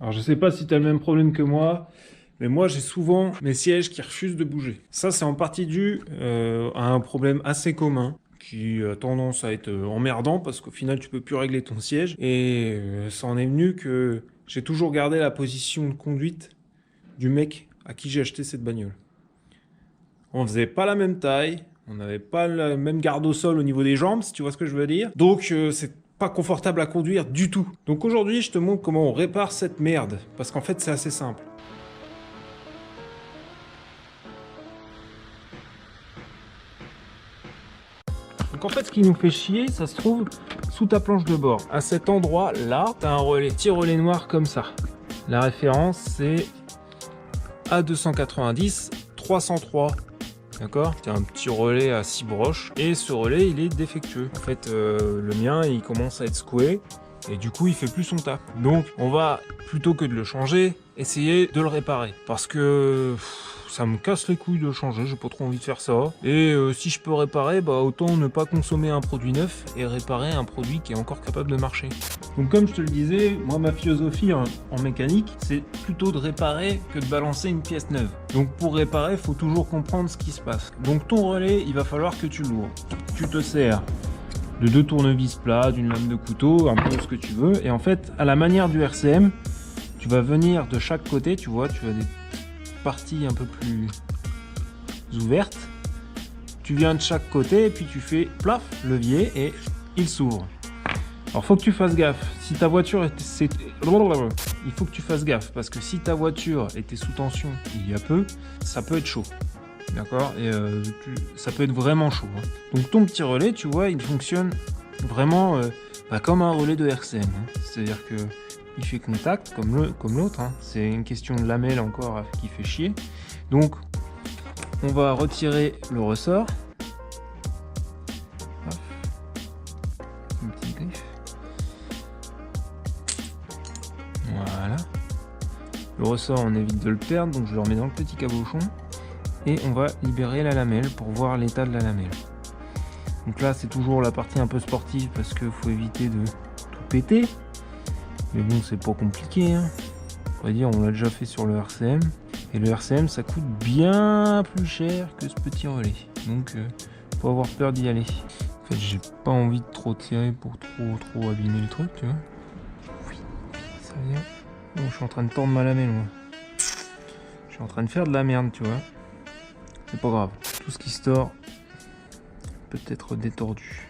Alors je sais pas si tu as le même problème que moi, mais moi j'ai souvent mes sièges qui refusent de bouger. Ça c'est en partie dû à un problème assez commun qui a tendance à être emmerdant parce qu'au final tu peux plus régler ton siège et ça en est venu que j'ai toujours gardé la position de conduite du mec à qui j'ai acheté cette bagnole. On faisait pas la même taille, on n'avait pas le même garde au sol au niveau des jambes, si tu vois ce que je veux dire. Donc c'est pas confortable à conduire du tout. Donc aujourd'hui, je te montre comment on répare cette merde, parce qu'en fait, c'est assez simple. Donc en fait, ce qui nous fait chier, ça se trouve sous ta planche de bord. À cet endroit-là, tu as un relais, petit relais noir comme ça. La référence, c'est A290 303. D'accord? C'est un petit relais à 6 broches et ce relais il est défectueux. En fait le mien il commence à être secoué et du coup il fait plus son taf. Donc on va plutôt que de le changer, essayer de le réparer. Parce que ça me casse les couilles de le changer, j'ai pas trop envie de faire ça. Et si je peux réparer, bah autant ne pas consommer un produit neuf et réparer un produit qui est encore capable de marcher. Donc comme je te le disais, moi ma philosophie en mécanique, c'est plutôt de réparer que de balancer une pièce neuve. Donc pour réparer, il faut toujours comprendre ce qui se passe. Donc ton relais, il va falloir que tu l'ouvres. Tu te sers de 2 tournevis plats, d'une lame de couteau, un peu ce que tu veux. Et en fait, à la manière du RCM, tu vas venir de chaque côté, tu vois, tu as des parties un peu plus ouvertes. Tu viens de chaque côté et puis tu fais plaf, levier et il s'ouvre. Alors faut que tu fasses gaffe. Si ta voiture était... Il faut que tu fasses gaffe parce que si ta voiture était sous tension il y a peu, ça peut être chaud. D'accord? Et ça peut être vraiment chaud. Hein. Donc ton petit relais, tu vois, il fonctionne vraiment comme un relais de RCM. Hein. C'est-à-dire que il fait contact comme l'autre. Hein. C'est une question de lamelle encore qui fait chier. Donc on va retirer le ressort. Un petit griffe. Voilà. Le ressort, on évite de le perdre, donc je le remets dans le petit cabochon. Et on va libérer la lamelle pour voir l'état de la lamelle. Donc là, c'est toujours la partie un peu sportive parce qu'il faut éviter de tout péter. Mais bon, c'est pas compliqué. Hein. On va dire, on l'a déjà fait sur le RCM. Et le RCM, ça coûte bien plus cher que ce petit relais. Donc, faut avoir peur d'y aller. En fait, j'ai pas envie de trop tirer pour trop abîmer le truc, tu vois. Oui, ça vient. Oh, je suis en train de tordre ma lamelle, moi. Je suis en train de faire de la merde, tu vois. C'est pas grave. Tout ce qui se tord peut être détordu.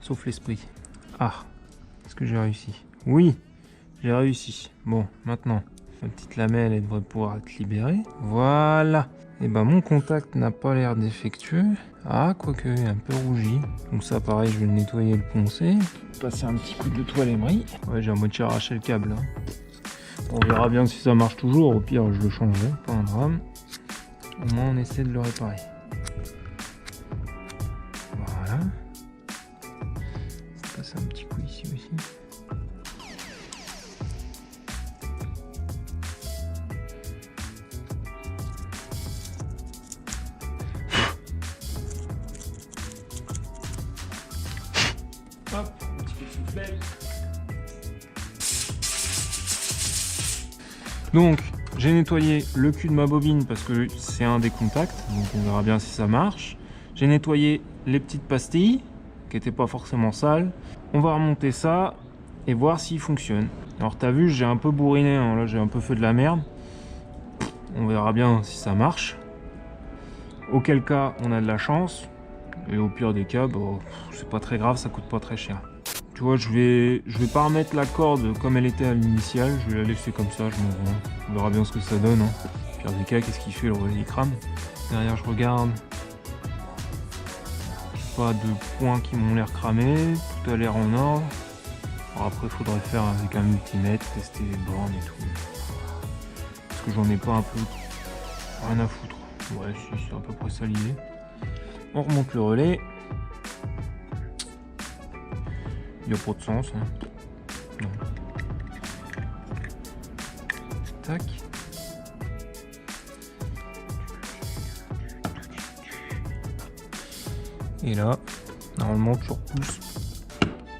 Sauf l'esprit. Ah, est-ce que j'ai réussi? Oui, j'ai réussi. Bon, maintenant, ma petite lamelle, elle devrait pouvoir être libérée. Voilà. Et ben mon contact n'a pas l'air défectueux. Ah, quoique, un peu rougi. Donc ça, pareil, je vais le nettoyer et le poncer. Passer un petit coup de toile émerie. Ouais, j'ai à moitié arraché le câble. Hein. On verra bien si ça marche toujours. Au pire, je le changerai. Pas un drame. Au moins, on essaie de le réparer. Voilà. Je passe un petit coup ici aussi. Hop, un petit coup de soufflet. Donc, j'ai nettoyé le cul de ma bobine parce que c'est un des contacts, donc on verra bien si ça marche. J'ai nettoyé les petites pastilles qui n'étaient pas forcément sales. On va remonter ça et voir s'il fonctionne. Alors t'as vu, j'ai un peu bourriné, hein. Là j'ai un peu fait de la merde. On verra bien si ça marche. Auquel cas, on a de la chance. Et au pire des cas, bon, c'est pas très grave, ça coûte pas très cher. Tu vois, je vais pas remettre la corde comme elle était à l'initiale, je vais la laisser comme ça, je m'en rends. On verra bien ce que ça donne. Hein. Au pire des cas, qu'est-ce qu'il fait, le relais il crame. Derrière, je regarde. Pas de points qui m'ont l'air cramés, tout a l'air en ordre. Alors après, il faudrait faire avec un multimètre, tester les bornes et tout. Parce que j'en ai pas un peu rien à foutre. Ouais, si, c'est à peu près ça l'idée. On remonte le relais. Il n'y a pas de sens. Hein. Non. Tac. Et là, normalement, tu repousses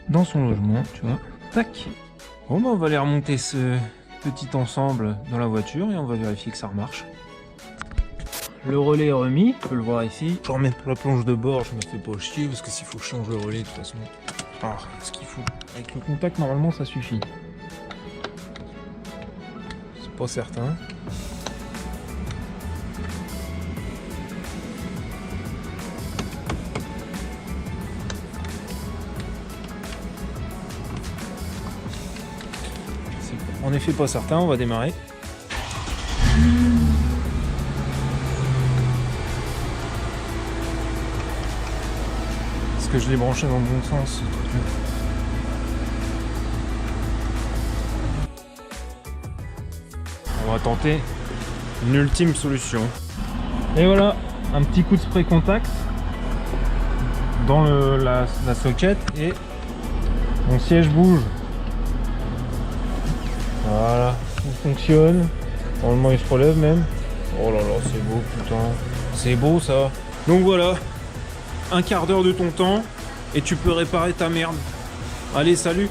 dans son logement, tu vois. Tac. Bon, bah, on va aller remonter ce petit ensemble dans la voiture et on va vérifier que ça remarche. Le relais est remis, tu peux le voir ici. Je remets la planche de bord, je me fais pas chier parce que s'il faut que je change le relais de toute façon. Ah, ce qu'il faut. Avec le contact, normalement, ça suffit. C'est pas certain. C'est en effet pas certain, on va démarrer. Est-ce que je l'ai branché dans le bon sens ce truc-là ? On va tenter une ultime solution. Et voilà, un petit coup de spray contact dans la socket et mon siège bouge. Voilà, tout fonctionne. Normalement il se relève même. Oh là là, c'est beau, putain. C'est beau ça. Donc voilà, un quart d'heure de ton temps et tu peux réparer ta merde. Allez, salut!